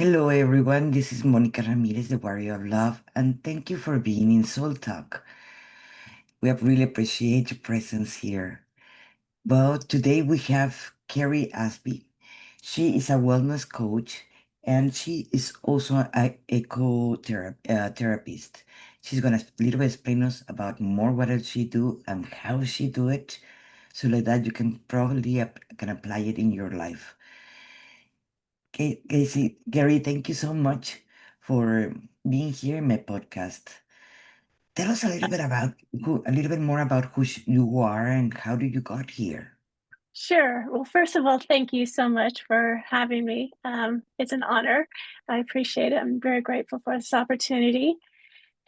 Hello, everyone. This is Monica Ramirez, the Warrior of Love, and thank you for being in Soul Talk. We really appreciate your presence here. Well, today we have Carrie Asby. She is a wellness coach and she is also an therapist. She's going to little bit explain us about more what does she do and how she do it, so like that you can probably can apply it in your life. Casey, Gary, thank you so much for being here in my podcast. Tell us a little bit a little bit more about you are and how do you got here. Sure. Well, first of all, thank you so much for having me. It's an honor. I appreciate it. I'm very grateful for this opportunity.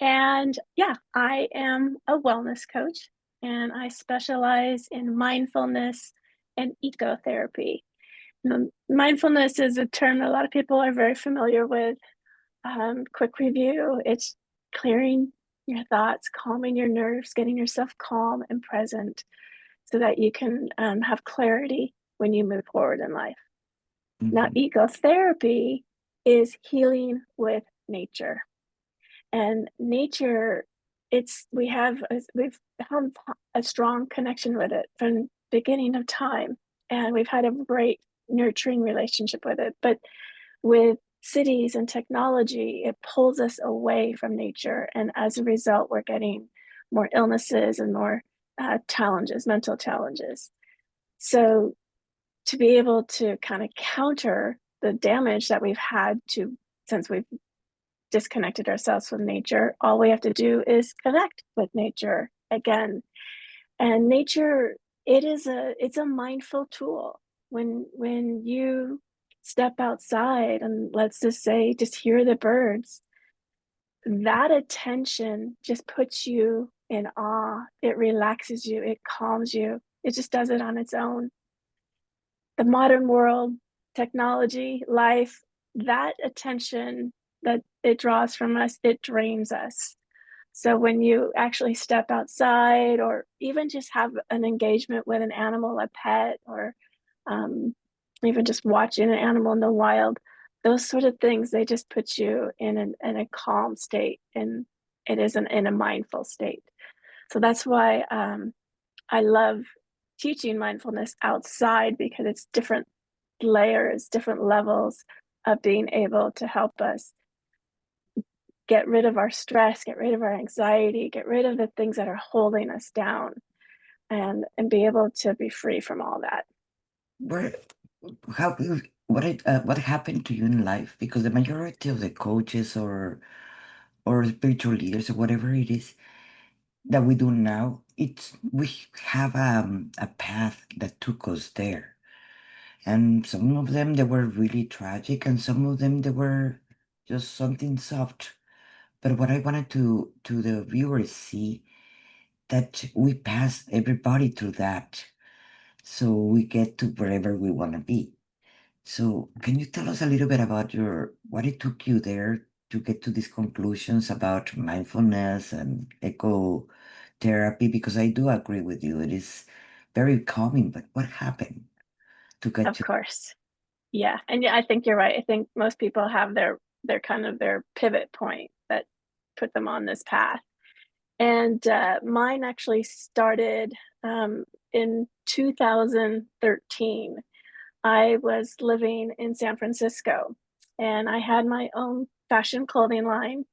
And yeah, I am a wellness coach and I specialize in mindfulness and ecotherapy. Mindfulness is a term that a lot of people are very familiar with. Quick review, it's clearing your thoughts, calming your nerves, getting yourself calm and present so that you can have clarity when you move forward in life. Now, Mhm. ecotherapy is healing with nature, and nature, we've had a strong connection with it from beginning of time, and we've had a great nurturing relationship with it. But with cities and technology, it pulls us away from nature, and as a result, we're getting more illnesses and more challenges, mental challenges. So to be able to kind of counter the damage that we've had to since we've disconnected ourselves from nature, all we have to do is connect with nature again. And nature, it's a mindful tool. When you step outside and let's just say just hear the birds, that attention just puts you in awe. It relaxes you, it calms you. It just does it on its own. The modern world, technology, life, that attention that it draws from us, it drains us. So when you actually step outside or even just have an engagement with an animal, a pet, or um, even just watching an animal in the wild, those sort of things, they just put you in a calm state and it isn't in a mindful state. So that's why I love teaching mindfulness outside because it's different layers, different levels of being able to help us get rid of our stress, get rid of our anxiety, get rid of the things that are holding us down and be able to be free from all that. Where, what happened to you in life? Because the majority of the coaches or spiritual leaders or whatever it is that we do now, we have a path that took us there. And some of them they were really tragic, and some of them they were just something soft. But what I wanted to the viewers see that we pass everybody through that, so we get to wherever we want to be. So can you tell us a little bit about your what it took you there to get to these conclusions about mindfulness and eco therapy? Because I do agree with you, it is very calming. But what happened to get Of you? course. Yeah. And yeah, I think you're right. I think most people have their kind of their pivot point that put them on this path. And mine actually started in 2013. I was living in San Francisco and I had my own fashion clothing line.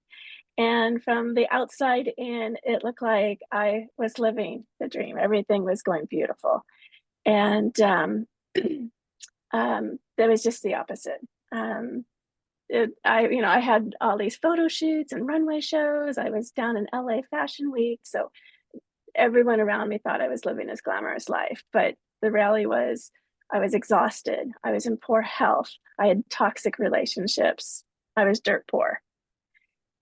And from the outside in, it looked like I was living the dream. Everything was going beautiful. And there was just the opposite. I had all these photo shoots and runway shows. I was down in LA Fashion Week. So everyone around me thought I was living this glamorous life. But the reality was I was exhausted. I was in poor health. I had toxic relationships. I was dirt poor.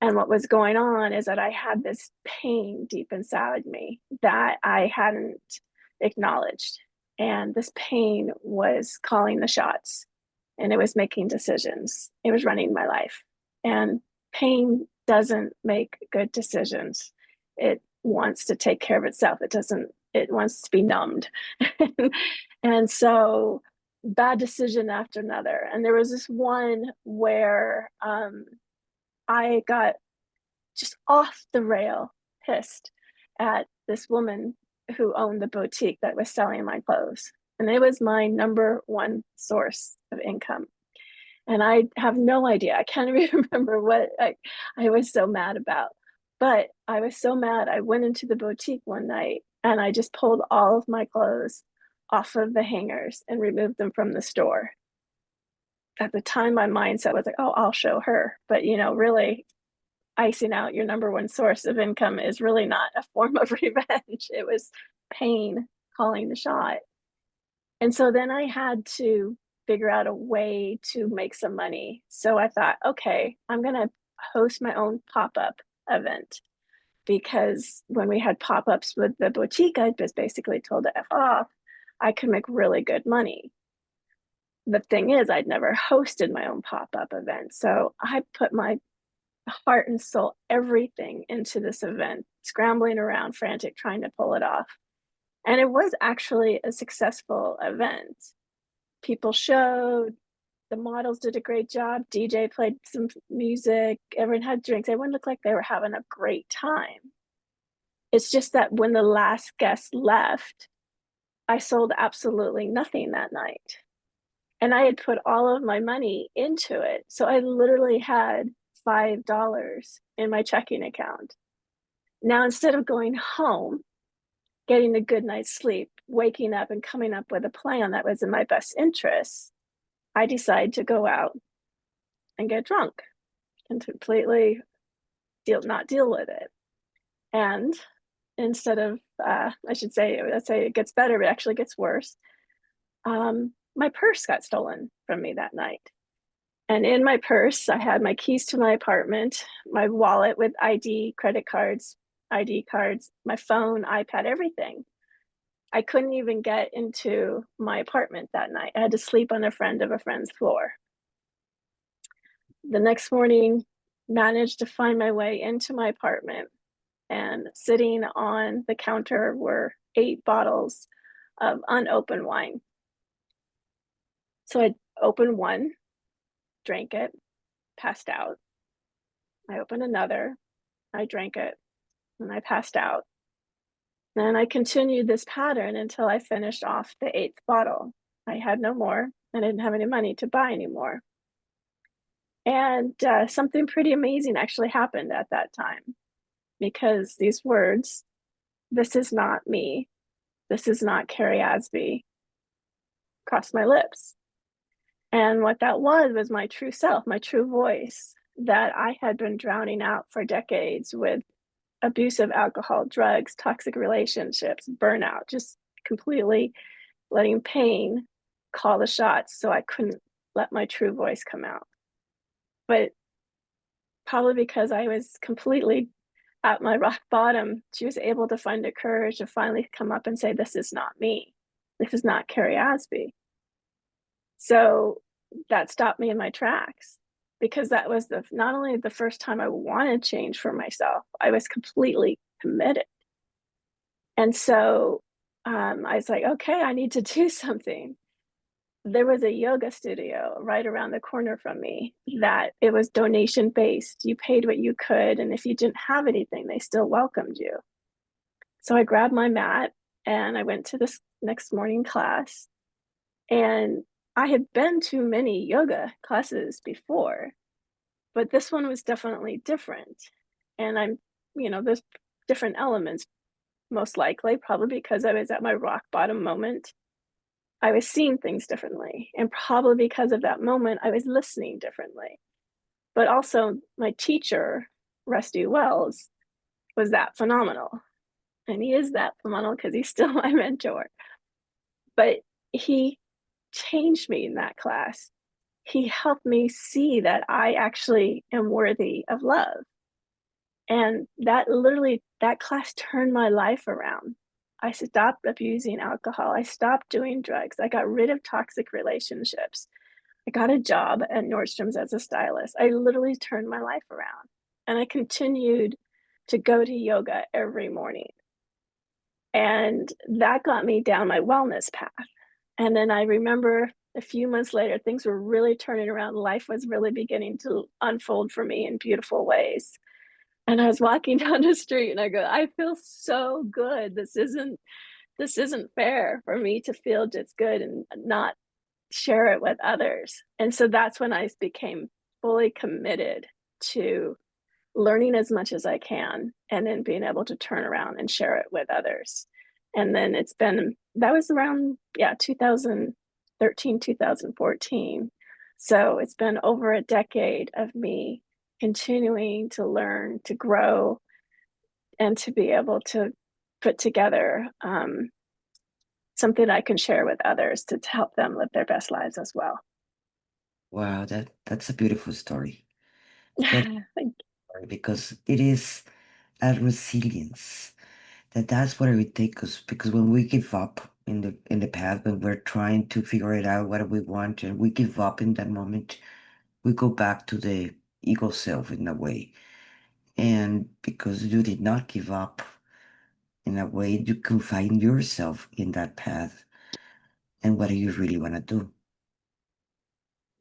And what was going on is that I had this pain deep inside me that I hadn't acknowledged. And this pain was calling the shots and it was making decisions. It was running my life. And pain doesn't make good decisions. It wants to take care of itself. It wants to be numbed. And so bad decision after another. And there was this one where I got just off the rail pissed at this woman who owned the boutique that was selling my clothes. And it was my number one source of income. And I have no idea. I can't even remember what I was so mad about. But I was so mad. I went into the boutique one night and I just pulled all of my clothes off of the hangers and removed them from the store. At the time, my mindset was like, oh, I'll show her. But, really, icing out your number one source of income is really not a form of revenge. It was pain calling the shot. And so then I had to figure out a way to make some money. So I thought, okay, I'm going to host my own pop up event because when we had pop ups with the boutique, I was basically told to F off. I could make really good money. The thing is, I'd never hosted my own pop up event. So I put my heart and soul, everything into this event, scrambling around, frantic, trying to pull it off. And it was actually a successful event. People showed, the models did a great job, DJ played some music, everyone had drinks, everyone looked like they were having a great time. It's just that when the last guest left, I sold absolutely nothing that night. And I had put all of my money into it. So I literally had $5 in my checking account. Now, instead of going home, getting a good night's sleep, waking up and coming up with a plan that was in my best interest, I decided to go out and get drunk and completely not deal with it. And instead of, I should say, let's say it gets better, but it actually gets worse. My purse got stolen from me that night. And in my purse, I had my keys to my apartment, my wallet with credit cards, ID cards, my phone, iPad, everything. I couldn't even get into my apartment that night. I had to sleep on a friend of a friend's floor. The next morning, managed to find my way into my apartment, and sitting on the counter were 8 bottles of unopened wine. So I opened one, drank it, passed out. I opened another, I drank it, and I passed out. And I continued this pattern until I finished off the 8th bottle. I had no more, and I didn't have any money to buy anymore. And something pretty amazing actually happened at that time because these words, "This is not me, this is not Carrie Asby," crossed my lips. And what that was my true self, my true voice that I had been drowning out for decades with abusive alcohol, drugs, toxic relationships, burnout, just completely letting pain call the shots so I couldn't let my true voice come out. But probably because I was completely at my rock bottom, she was able to find the courage to finally come up and say, "This is not me. This is not Carrie Asby." So that stopped me in my tracks because that was not only the first time I wanted change for myself, I was completely committed. And so I was like, okay, I need to do something. There was a yoga studio right around the corner from me that it was donation based. You paid what you could, and if you didn't have anything, they still welcomed you. So I grabbed my mat and I went to this next morning class. And I had been to many yoga classes before, but this one was definitely different. And there's different elements, most likely, probably because I was at my rock bottom moment. I was seeing things differently. And probably because of that moment, I was listening differently. But also, my teacher, Rusty Wells, was that phenomenal. And he is that phenomenal because he's still my mentor. But he changed me in that class. He helped me see that I actually am worthy of love. And that class turned my life around. I stopped abusing alcohol. I stopped doing drugs. I got rid of toxic relationships. I got a job at Nordstrom's as a stylist. I literally turned my life around. And I continued to go to yoga every morning. And that got me down my wellness path. And then I remember a few months later, things were really turning around. Life was really beginning to unfold for me in beautiful ways. And I was walking down the street and I go, I feel so good. This isn't fair for me to feel just good and not share it with others. And so that's when I became fully committed to learning as much as I can and then being able to turn around and share it with others. And then that was around, yeah, 2013, 2014. So it's been over a decade of me continuing to learn, to grow, and to be able to put together something I can share with others to help them live their best lives as well. Wow, that's a beautiful story. It's very Thank story because it is a resilience. That's what it takes us because when we give up in the path, when we're trying to figure it out what we want and we give up in that moment, we go back to the ego self in a way. And because you did not give up in a way, you can find yourself in that path and what do you really want to do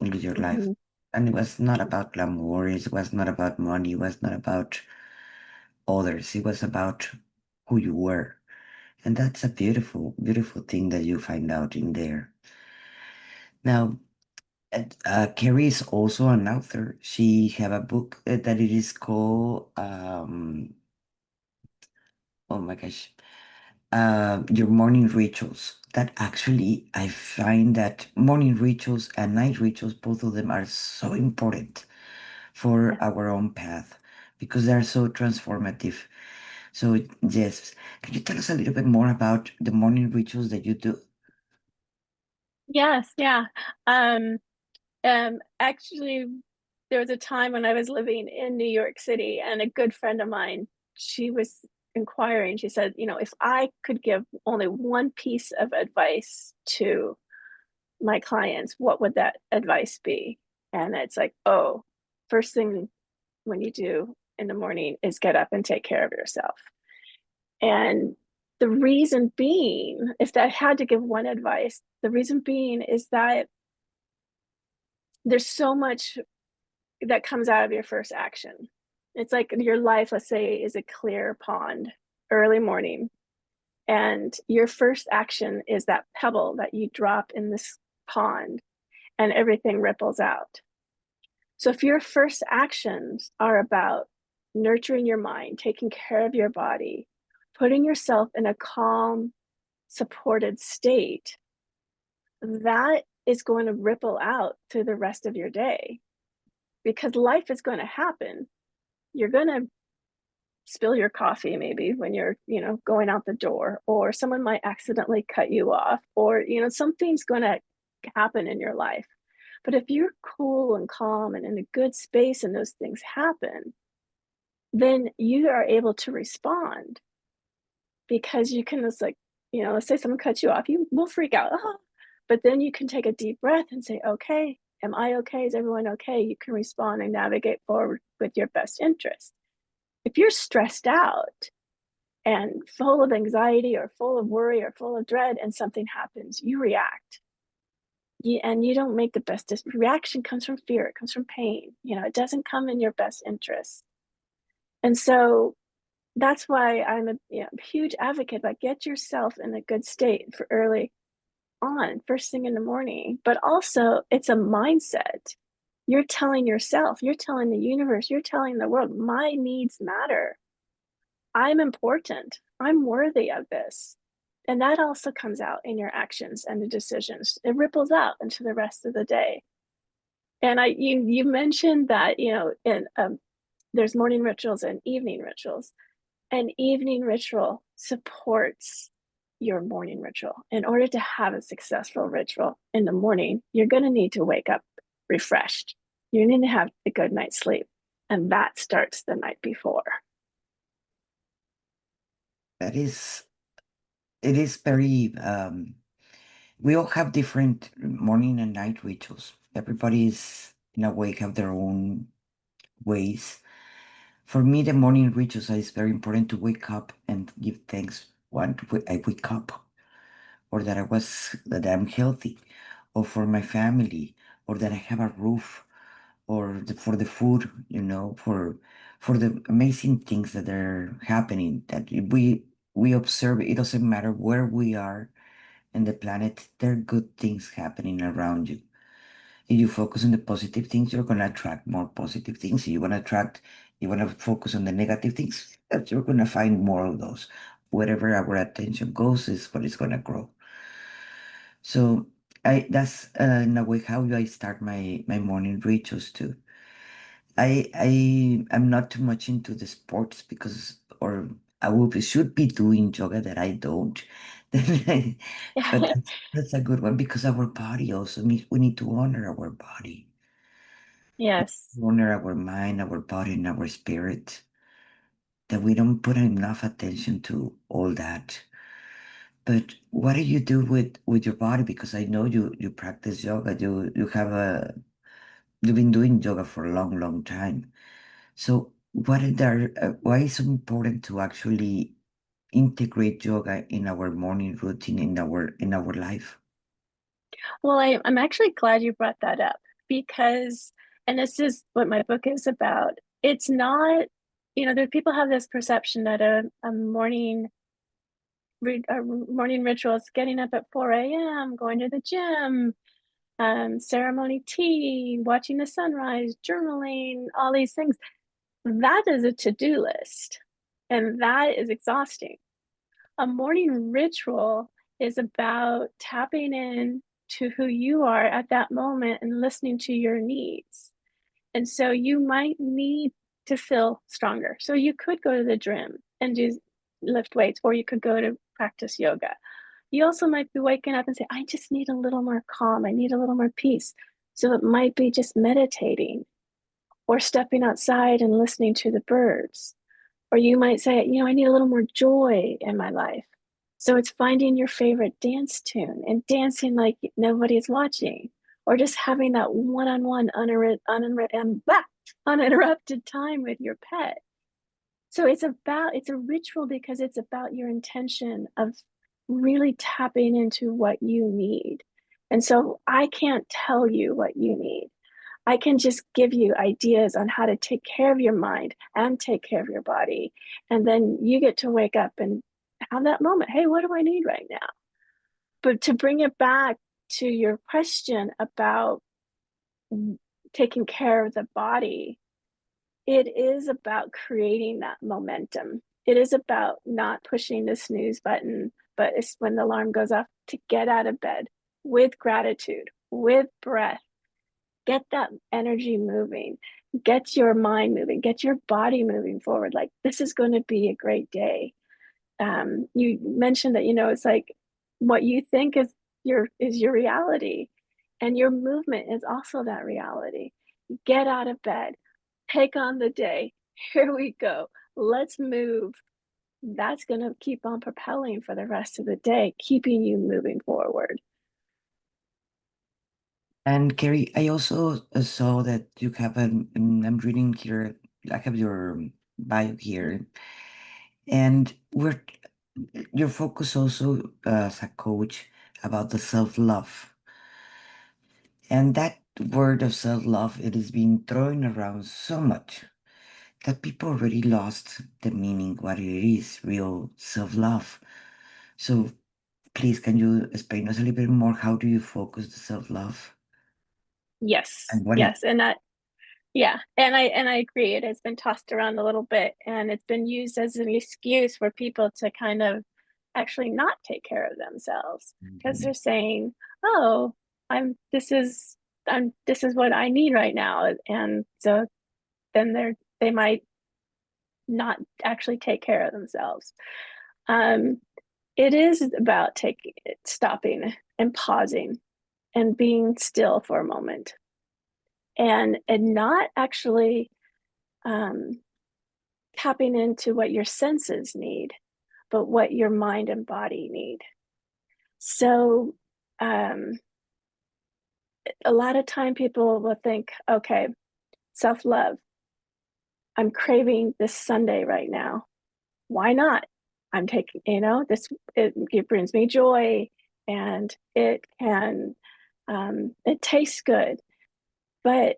in your life. you. And it was not about glamour, it was not about money, it was not about others, it was about who you were. And that's a beautiful, beautiful thing that you find out in there. Now, Carrie is also an author. She have a book that it is called, oh my gosh, your morning rituals. That actually, I find that morning rituals and night rituals, both of them are so important for Yeah. our own path because they're so transformative. So, yes, can you tell us a little bit more about the morning rituals that you do? Yes, yeah. Actually, there was a time when I was living in New York City, and a good friend of mine, she was inquiring. She said, if I could give only one piece of advice to my clients, what would that advice be? And it's like, oh, first thing when you do in the morning is get up and take care of yourself. And the reason being, if I had to give one advice, the reason being is that there's so much that comes out of your first action. It's like your life, let's say, is a clear pond, early morning, and your first action is that pebble that you drop in this pond, and everything ripples out. So if your first actions are about nurturing your mind, taking care of your body, putting yourself in a calm, supported state, that is going to ripple out through the rest of your day because life is going to happen. You're going to spill your coffee maybe when you're, going out the door, or someone might accidentally cut you off, or, something's going to happen in your life. But if you're cool and calm and in a good space and those things happen, then you are able to respond because you can just like, let's say someone cuts you off, you will freak out. "Ah," but then you can take a deep breath and say, okay, am I okay? Is everyone okay? You can respond and navigate forward with your best interest. If you're stressed out and full of anxiety or full of worry or full of dread and something happens, you react. And you don't make the best reaction comes from fear, it comes from pain. It doesn't come in your best interest. And so that's why I'm a huge advocate, but get yourself in a good state for early on, first thing in the morning. But also, it's a mindset. You're telling yourself, you're telling the universe, you're telling the world, my needs matter. I'm important. I'm worthy of this. And that also comes out in your actions and the decisions. It ripples out into the rest of the day. And you mentioned that, in there's morning rituals and evening rituals. An evening ritual supports your morning ritual. In order to have a successful ritual in the morning, you're going to need to wake up refreshed. You need to have a good night's sleep. And that starts the night before. That is, it is very, we all have different morning and night rituals. Everybody's in a way have their own ways. For me, the morning rituals is very important to wake up and give thanks when I wake up or that I'm healthy or for my family, or that I have a roof, or for the food, for the amazing things that are happening that we observe. It doesn't matter where we are in the planet, there are good things happening around you. If you focus on the positive things, you're gonna attract more positive things. If you wanna focus on the negative things, you're gonna find more of those. Wherever our attention goes is what is gonna grow. So I that's in a way how I start my morning rituals too. I am not too much into the sports because or should be doing yoga that I don't. But that's a good one because our body also we need to honor our body, Yes. honor our mind, our body, and our spirit. That we don't put enough attention to all that. But what do you do with your body? Because I know you practice yoga. You've been doing yoga for a long, long time. So why is it so important to actually integrate yoga in our morning routine in our life? Well, I'm actually glad you brought that up because, and this is what my book is about. It's not, there people have this perception that a morning ritual is getting up at 4 a.m., going to the gym, ceremony tea, watching the sunrise, journaling, all these things. That is a to-do list, and that is exhausting. A morning ritual is about tapping in to who you are at that moment and listening to your needs. And so you might need to feel stronger. So you could go to the gym and do lift weights, or you could go to practice yoga. You also might be waking up and say, I just need a little more calm. I need a little more peace. So it might be just meditating or stepping outside and listening to the birds. Or you might say, I need a little more joy in my life. So it's finding your favorite dance tune and dancing like nobody's watching, or just having that one-on-one uninterrupted time with your pet. So it's a ritual because it's about your intention of really tapping into what you need. And so I can't tell you what you need. I can just give you ideas on how to take care of your mind and take care of your body. And then you get to wake up and have that moment. Hey, what do I need right now? But to bring it back to your question about taking care of the body, it is about creating that momentum. It is about not pushing the snooze button, but it's when the alarm goes off to get out of bed with gratitude, with breath. Get that energy moving, get your mind moving, get your body moving forward. Like, this is going to be a great day. You mentioned that, it's like what you think is your reality, and your movement is also that reality. Get out of bed, take on the day. Here we go. Let's move. That's going to keep on propelling for the rest of the day, keeping you moving forward. And Carrie, I also saw that you have I'm reading here, I have your bio here, and your focus also as a coach about the self-love. And that word of self-love, it is being thrown around so much that people already lost the meaning, what it is, real self-love. So please, can you explain us a little bit more? How do you focus the self-love Yes, and what it? yes. And that Yeah, and I agree. It has been tossed around a little bit, and it's been used as an excuse for people to kind of actually not take care of themselves because Mhm. they're saying, "Oh, this is what I need right now," and so then they might not actually take care of themselves. Um, it is about stopping and pausing and being still for a moment, and not actually um, tapping into what your senses need, but what your mind and body need. So, um, a lot of time people will think, okay, self love, I'm craving this Sunday right now. Why not? I'm taking, it brings me joy, and it can It tastes good, but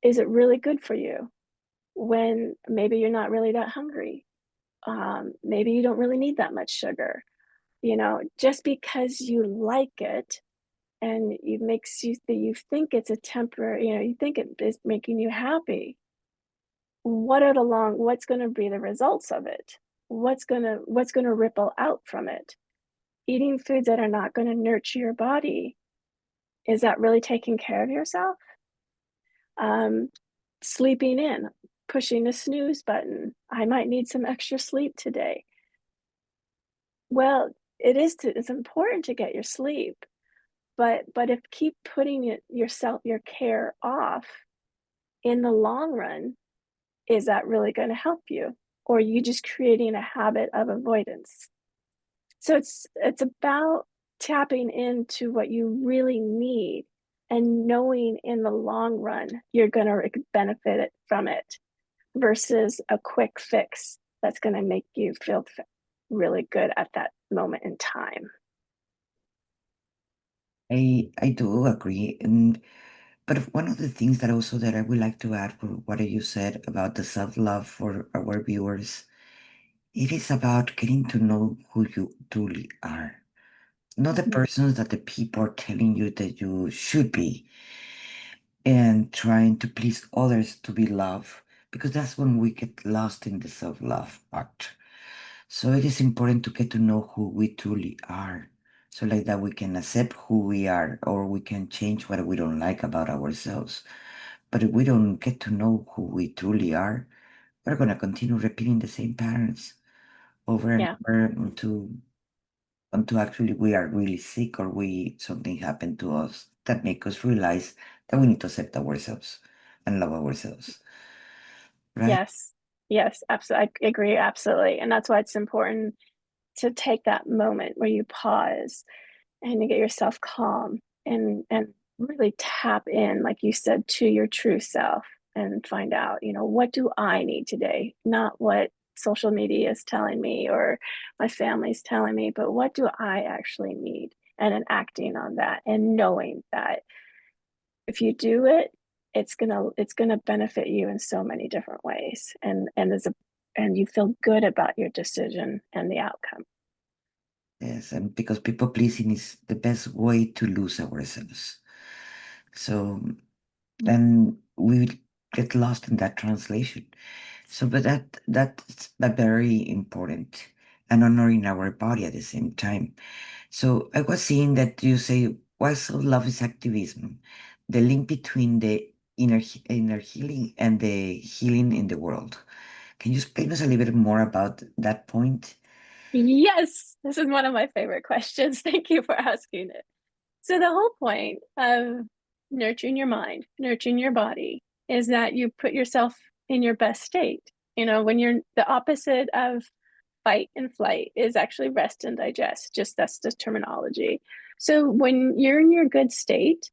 is it really good for you when maybe you're not really that hungry? Maybe you don't really need that much sugar. Just because you like it and it makes you think it's a temporary, you think it is making you happy. What's going to be the results of it? What's going to ripple out from it? Eating foods that are not going to nurture your body, is that really taking care of yourself? Um, Sleeping in, pushing the snooze button. I might need some extra sleep today. Well, it's important to get your sleep, but if keep putting your care off, in the long run, is that really going to help you? Or are you just creating a habit of avoidance? So it's about tapping into what you really need and knowing in the long run you're going to benefit from it versus a quick fix that's going to make you feel really good at that moment in time. I do agree, and but one of the things that also that I would like to add for what you said about the self-love for our viewers, it is about getting to know who you truly are, not the Mm. persons that the people are telling you that you should be, and trying to please others to be loved, because that's when we get lost in the self-love part. So it is important to get to know who we truly are. So like that we can accept who we are, or we can change what we don't like about ourselves. But if we don't get to know who we truly are, we're gonna continue repeating the same patterns over and Yeah. over until actually we are really sick, or we something happened to us that make us realize that we need to accept ourselves and love ourselves. Right? Yes. Yes. Absolutely. I agree. Absolutely. And that's why it's important to take that moment where you pause and to get yourself calm and really tap in, like you said, to your true self and find out, what do I need today? Not what social media is telling me or my family's telling me, but what do I actually need? And then acting on that and knowing that if you do it, it's gonna benefit you in so many different ways. And you feel good about your decision and the outcome. Yes, and because people pleasing is the best way to lose ourselves. So then we get lost in that translation. So, but that's very important, and honoring our body at the same time. So I was seeing that you say why self-love is activism, the link between the inner healing and the healing in the world. Can you explain us a little bit more about that point? Yes, this is one of my favorite questions. Thank you for asking it. So, the whole point of nurturing your mind, nurturing your body, is that you put yourself in your best state. When you're the opposite of fight and flight is actually rest and digest, just that's the terminology. So, when you're in your good state,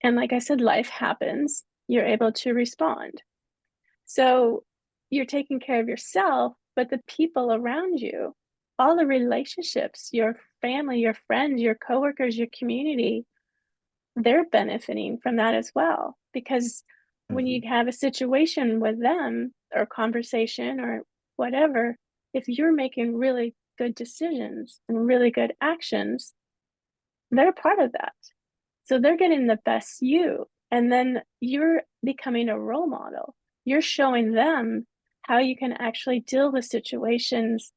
and like I said, life happens, you're able to respond. So you're taking care of yourself, but the people around you, all the relationships, your family, your friends, your coworkers, your community, they're benefiting from that as well. Because when you Mhm. have a situation with them or conversation or whatever, if you're making really good decisions and really good actions, they're part of that. So they're getting the best you. And then you're becoming a role model. You're showing them how you can actually deal with situations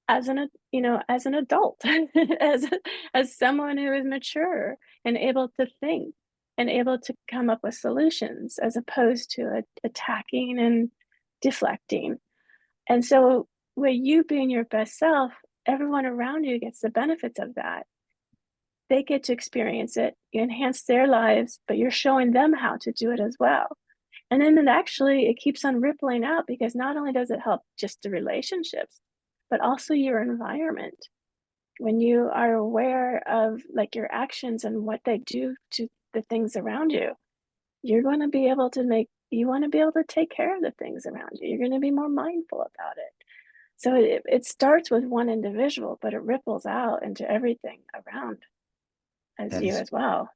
as an adult, as as someone who is mature and able to think and able to come up with solutions as opposed to attacking and deflecting. And so when you being your best self, everyone around you gets the benefits of that. They get to experience it, you enhance their lives, but you're showing them how to do it as well. And then it keeps on rippling out because not only does it help just the relationships, but also your environment. When you are aware of like your actions and what they do to the things around you, you're going to be able to you want to be able to take care of the things around you. You're going to be more mindful about it. So it starts with one individual, but it ripples out into everything around as That you is as well.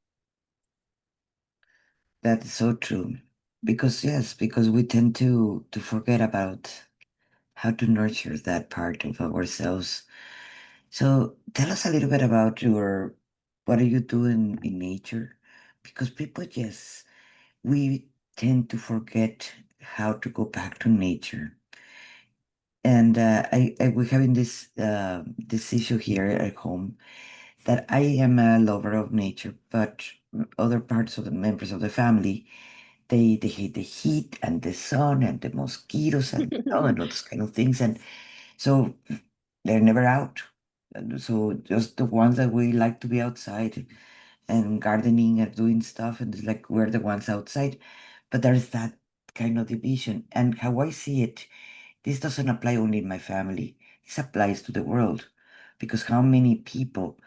That is so true. Because yes, because we tend to forget about how to nurture that part of ourselves. So tell us a little bit about your what are you doing in nature? Because people, yes, we tend to forget how to go back to nature. And we're having this issue here at home that I am a lover of nature, but other parts of the members of the family, they hate the heat and the sun and the mosquitoes and all of those kind of things. And so they're never out. And so just the ones that we like to be outside and gardening and doing stuff, and it's like we're the ones outside. But there's that kind of division. And how I see it, this doesn't apply only in my family. This applies to the world. Because how many people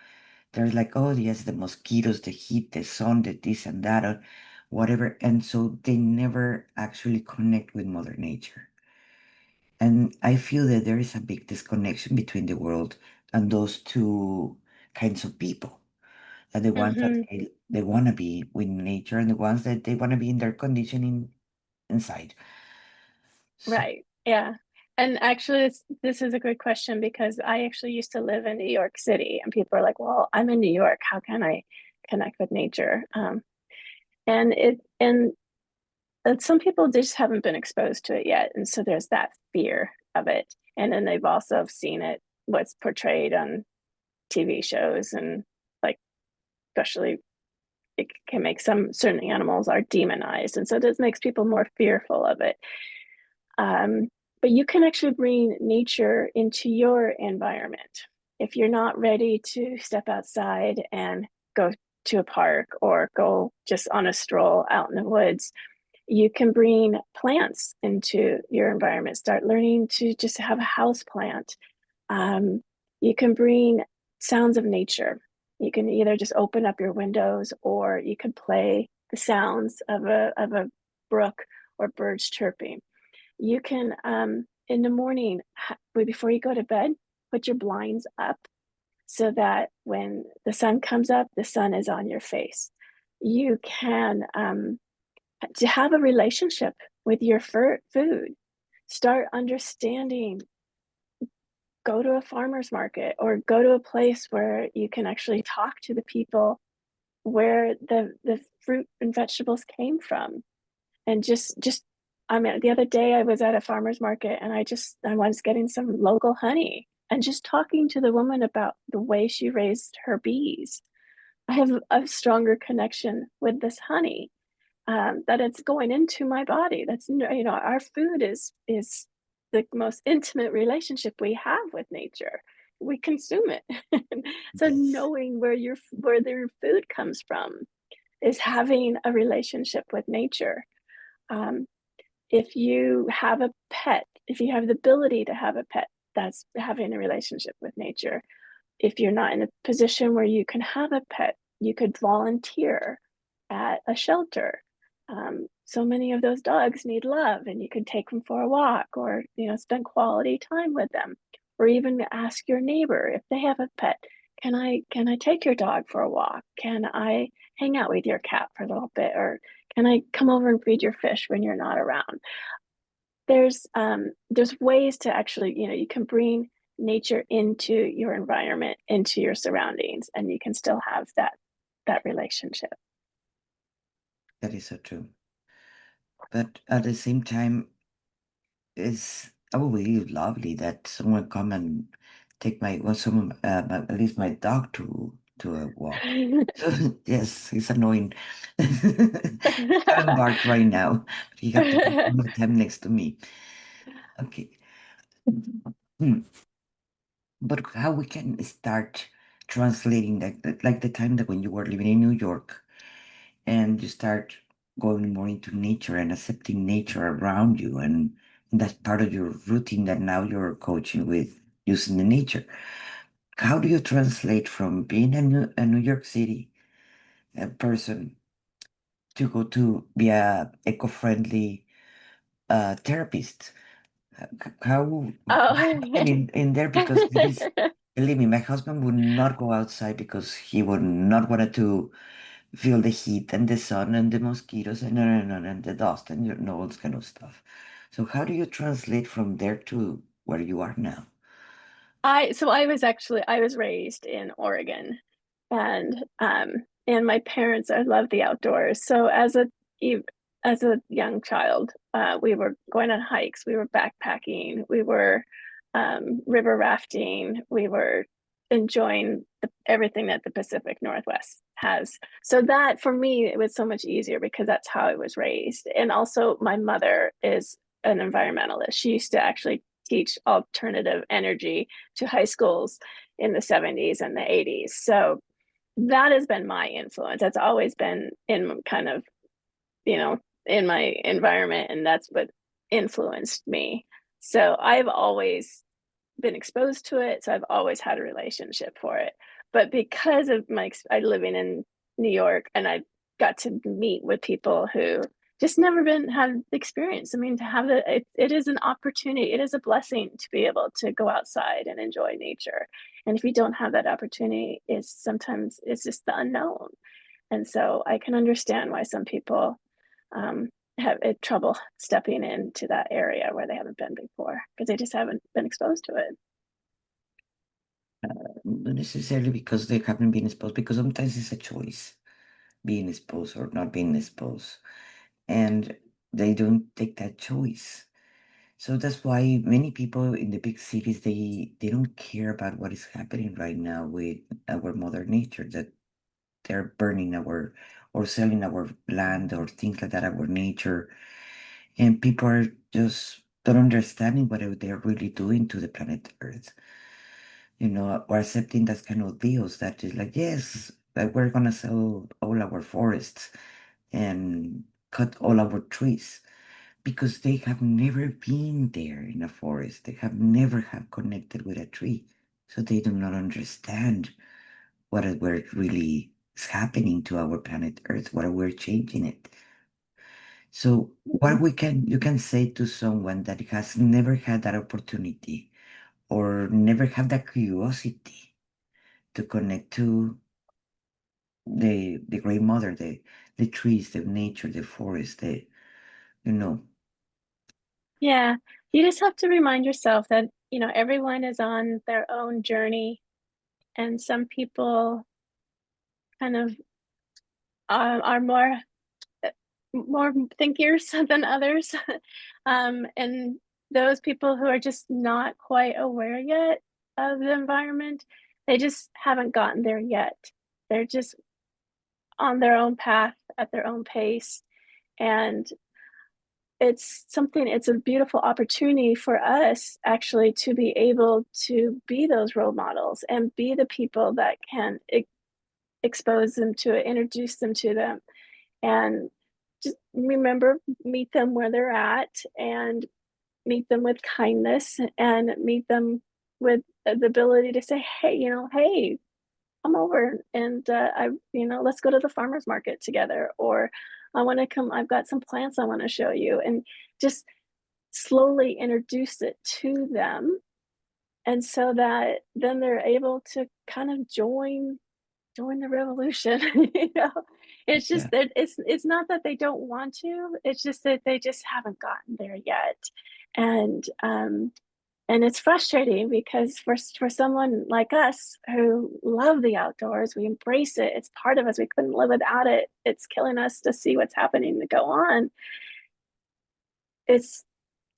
they're like, oh yes, the mosquitoes, the heat, the sun, the this and that, or whatever. And so they never actually connect with Mother Nature. And I feel that there is a big disconnection between the world and those two kinds of people. Are the ones that Hmm. they want to be with nature and the ones that they want to be in their conditioning inside. So Right. Yeah. And actually, this is a good question because I actually used to live in New York City, and people are like, "Well, I'm in New York. How can I connect with nature?" And some people just haven't been exposed to it yet, and so there's that fear of it. And then they've also seen it what's portrayed on TV shows, and like especially it can make some certain animals are demonized, and so this makes people more fearful of it. Um, but you can actually bring nature into your environment. If you're not ready to step outside and go to a park or go just on a stroll out in the woods, you can bring plants into your environment. Start learning to just have a house plant. Um, you can bring sounds of nature. You can either just open up your windows or you can play the sounds of a brook or birds chirping. You can, in the morning, before you go to bed, put your blinds up so that when the sun comes up, the sun is on your face. You can to have a relationship with your food. Start understanding. Go to a farmer's market or go to a place where you can actually talk to the people where the fruit and vegetables came from, and just I mean, the other day I was at a farmer's market and I was getting some local honey and just talking to the woman about the way she raised her bees. I have a stronger connection with this honey, that it's going into my body. That's, our food is the most intimate relationship we have with nature. We consume it. So yes, knowing where their food comes from is having a relationship with nature. Um, if you have a pet, if you have the ability to have a pet, that's having a relationship with nature. If you're not in a position where you can have a pet, you could volunteer at a shelter. So many of those dogs need love, and you could take them for a walk, or spend quality time with them, or even ask your neighbor if they have a pet. Can I take your dog for a walk? Can I hang out with your cat for a little bit, or can I come over and feed your fish when you're not around? There's ways to actually, you can bring nature into your environment, into your surroundings, and you can still have that relationship. that is so true. But at the same time, it's oh really lovely that someone come and take my well someone at least my dog to a walk. So yes, it's annoying. Haven't barked right now, but he have to be all the time next to me. Okay. Hmm. But how we can start translating that, like the time that when you were living in New York and you start going more into nature and accepting nature around you, and that's part of your routine that now you're coaching with using the nature. How do you translate from being a New York City person to go to be a eco-friendly therapist? How Oh. in there because believe me, my husband would not go outside because he would not want to feel the heat and the sun and the mosquitoes and the dust and all this kind of stuff. So how do you translate from there to where you are now? I was raised in Oregon, and my parents, I love the outdoors. So as a young child, we were going on hikes, we were backpacking, we were river rafting, we were enjoying everything that the Pacific Northwest has. So that for me, it was so much easier because that's how I was raised. And also, my mother is an environmentalist. She used to actually teach alternative energy to high schools in the 70s and the 80s. So that has been my influence. That's always been in kind of, you know, in my environment, and that's what influenced me. So I've always been exposed to it, so I've always had a relationship for it. But because of I living in New York, and I got to meet with people who just never been had experience. I mean, to have it is an opportunity. It is a blessing to be able to go outside and enjoy nature. And if you don't have that opportunity, it's sometimes it's just the unknown. And so I can understand why some people um, have trouble stepping into that area where they haven't been before because they just haven't been exposed to it. Not necessarily because they haven't been exposed, because sometimes it's a choice, being exposed or not being exposed. And they don't take that choice. So that's why many people in the big cities, they don't care about what is happening right now with our mother nature, that they're burning our or selling our land or things like that, our nature. And people are just don't understanding what they're really doing to the planet Earth. Or accepting that kind of deals that is like, yes, that we're gonna sell all our forests and cut all our trees because they have never been there in a forest. They have never have connected with a tree. So they do not understand we're really is happening to our planet Earth, what we're changing it. So what you can say to someone that has never had that opportunity or never had that curiosity to connect to the great mother, the trees, the nature, the forest, you know, Yeah, you just have to remind yourself that, everyone is on their own journey, and some people kind of are more thinkers than others. And those people who are just not quite aware yet of the environment, they just haven't gotten there yet. They're just on their own path at their own pace. And it's a beautiful opportunity for us actually to be able to be those role models and be the people that can expose them to it, introduce them to them, and just remember, meet them where they're at and meet them with kindness and meet them with the ability to say, hey, hey, come over and let's go to the farmer's market together, or I want to come, I've got some plants I want to show you, and just slowly introduce it to them. And so that then they're able to kind of join the revolution. It's yeah. just that it's not that they don't want to, it's just that they just haven't gotten there yet. And um and it's frustrating because for someone like us who love the outdoors, we embrace it, it's part of us, we couldn't live without it, it's killing us to see what's happening to go on. It's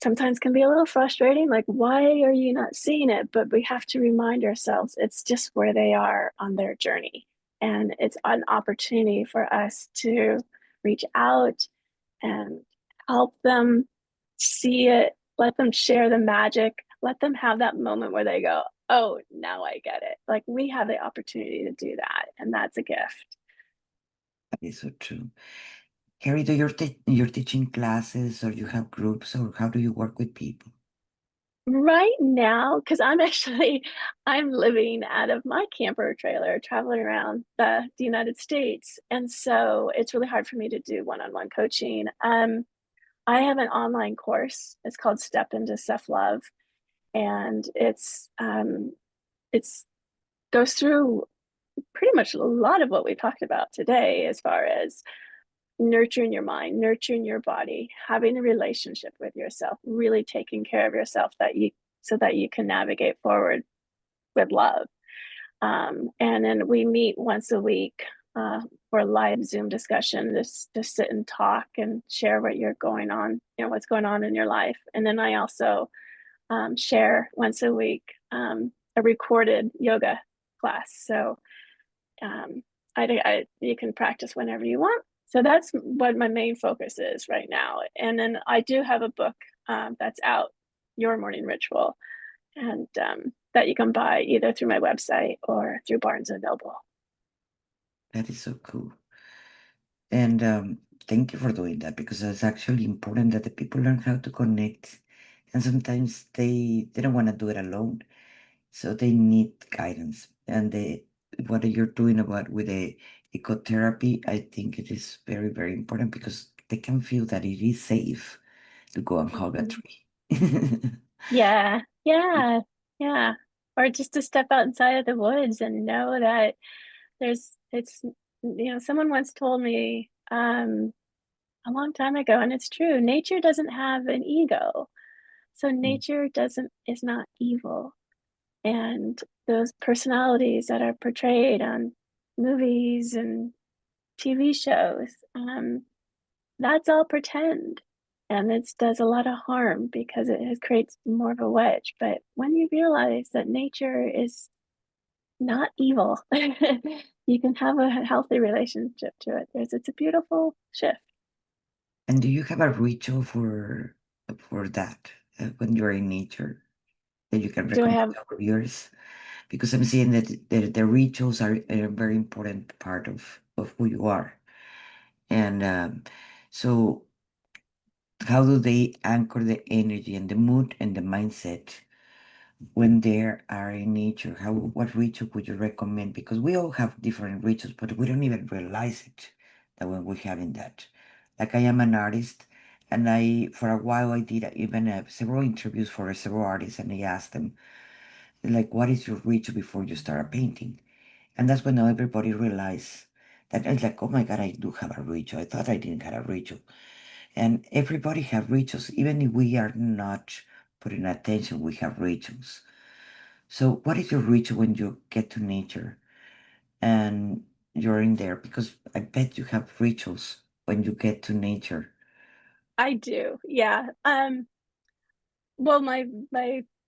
sometimes can be a little frustrating, like, why are you not seeing it? But we have to remind ourselves it's just where they are on their journey, and it's an opportunity for us to reach out and help them see it, let them share the magic, let them have that moment where they go, oh, now I get it. Like, we have the opportunity to do that, and that's a gift. That is so true. Carrie, do you're teaching classes or you have groups or how do you work with people? Right now, because I'm living out of my camper trailer, traveling around the United States, and so it's really hard for me to do one-on-one coaching. I have an online course. It's called Step into Self-Love, and it's goes through pretty much a lot of what we talked about today, as far as nurturing your mind, nurturing your body, having a relationship with yourself, really taking care of yourself that you so that you can navigate forward with love. And then we meet once a week for a live Zoom discussion, just to sit and talk and share what you're going on, what's going on in your life. And then I also share once a week a recorded yoga class. So um, you can practice whenever you want. So that's what my main focus is right now. And then I do have a book that's out, Your Morning Ritual, and that you can buy either through my website or through Barnes and Noble. That is so cool. And thank you for doing that because it's actually important that the people learn how to connect. And sometimes they don't want to do it alone. So they need guidance. And what you're doing about with the ecotherapy, I think it is very, very important because they can feel that it is safe to go and hug a Mhm. tree. Yeah, yeah, yeah. Or just to step outside of the woods and know that it's, someone once told me a long time ago, and it's true, nature doesn't have an ego. So Mm. nature doesn't is not evil. And those personalities that are portrayed on movies and TV shows, that's all pretend. And it does a lot of harm because it creates more of a wedge. But when you realize that nature is not evil, you can have a healthy relationship to it. It's a beautiful shift. And do you have a ritual for that when you're in nature that you can Do I recommend have to our viewers? Because I'm seeing that the rituals are a very important part of who you are. And so, how do they anchor the energy and the mood and the mindset when they are in nature? What ritual would you recommend? Because we all have different rituals, but we don't even realize it that when we're having that. Like I am an artist, and for a while I did even several interviews for several artists, and I asked them like, what is your ritual before you start a painting? And that's when everybody realized that it's like, oh my God, I do have a ritual. I thought I didn't have a ritual. And everybody have rituals. Even if we are not putting attention, we have rituals. So what is your ritual when you get to nature and you're in there? Because I bet you have rituals when you get to nature. I do, yeah. Well, my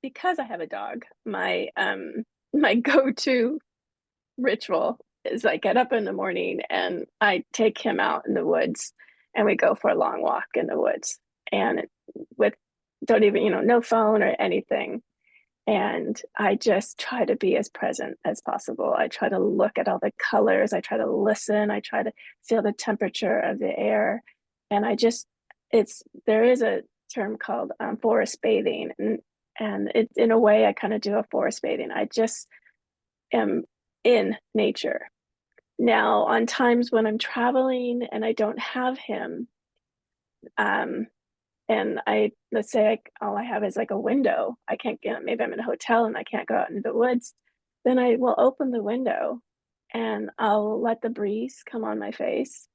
because I have a dog, my go-to ritual is I get up in the morning and I take him out in the woods and we go for a long walk in the woods and with don't even, no phone or anything. And I just try to be as present as possible. I try to look at all the colors. I try to listen. I try to feel the temperature of the air. And there is a term called forest bathing. And it, in a way, I kind of do a forest bathing. I just am in nature. Now, on times when I'm traveling and I don't have him, um, and let's say all I have is like a window. I can't get, maybe I'm in a hotel and I can't go out into the woods. Then I will open the window and I'll let the breeze come on my face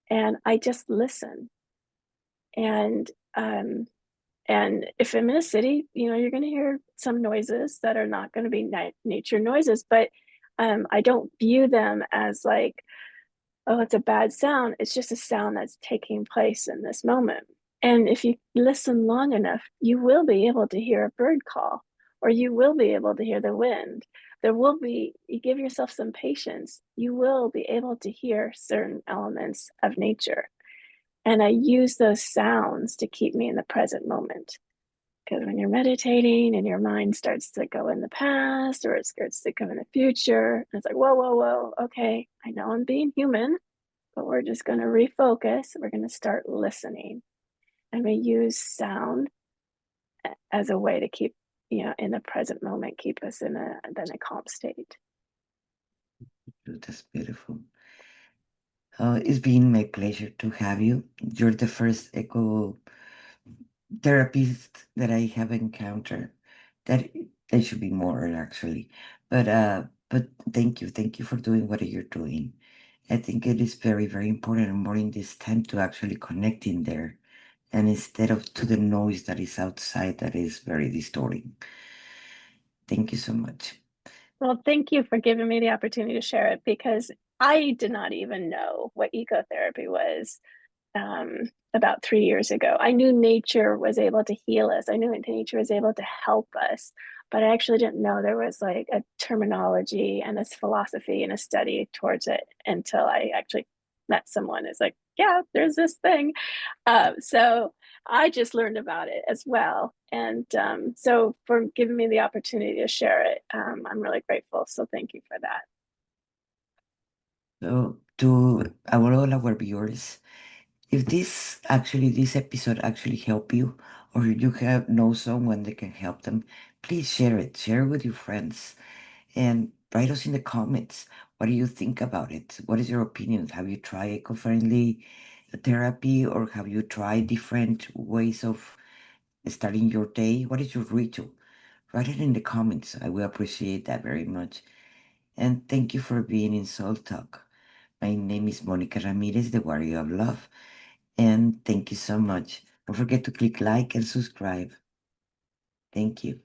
and I just listen. And and if I'm in a city, you're going to hear some noises that are not going to be nature noises, but I don't view them as like, oh, it's a bad sound. It's just a sound that's taking place in this moment. And if you listen long enough, you will be able to hear a bird call, or you will be able to hear the wind. You give yourself some patience, you will be able to hear certain elements of nature. And I use those sounds to keep me in the present moment. Because when you're meditating and your mind starts to go in the past or it starts to go in the future, it's like, whoa, whoa, whoa, okay, I know I'm being human, but we're just going to refocus. We're going to start listening. And we use sound as a way to keep, in the present moment, keep us in a calm state. That's beautiful. It's been my pleasure to have you. You're the first eco therapist that I have encountered. That there should be more actually, but But thank you for doing what you're doing. I think it is very, very important and more in this time to actually connect in there and instead of to the noise that is outside that is very distorting. Thank you so much. Well, thank you for giving me the opportunity to share it because I did not even know what ecotherapy was about 3 years ago. I knew nature was able to heal us. I knew nature was able to help us, but I actually didn't know there was like a terminology and a philosophy and a study towards it until I actually met someone who's like, yeah, there's this thing. So I just learned about it as well. And so for giving me the opportunity to share it, I'm really grateful. So thank you for that. So to all our viewers, if this episode actually help you, or you have know someone that can help them, please share it. Share it with your friends and write us in the comments. What do you think about it? What is your opinion? Have you tried eco-friendly therapy or have you tried different ways of starting your day? What is your ritual? Write it in the comments. I will appreciate that very much. And thank you for being in Soul Talk. My name is Monica Ramirez, the Warrior of Love. And thank you so much. Don't forget to click like and subscribe. Thank you.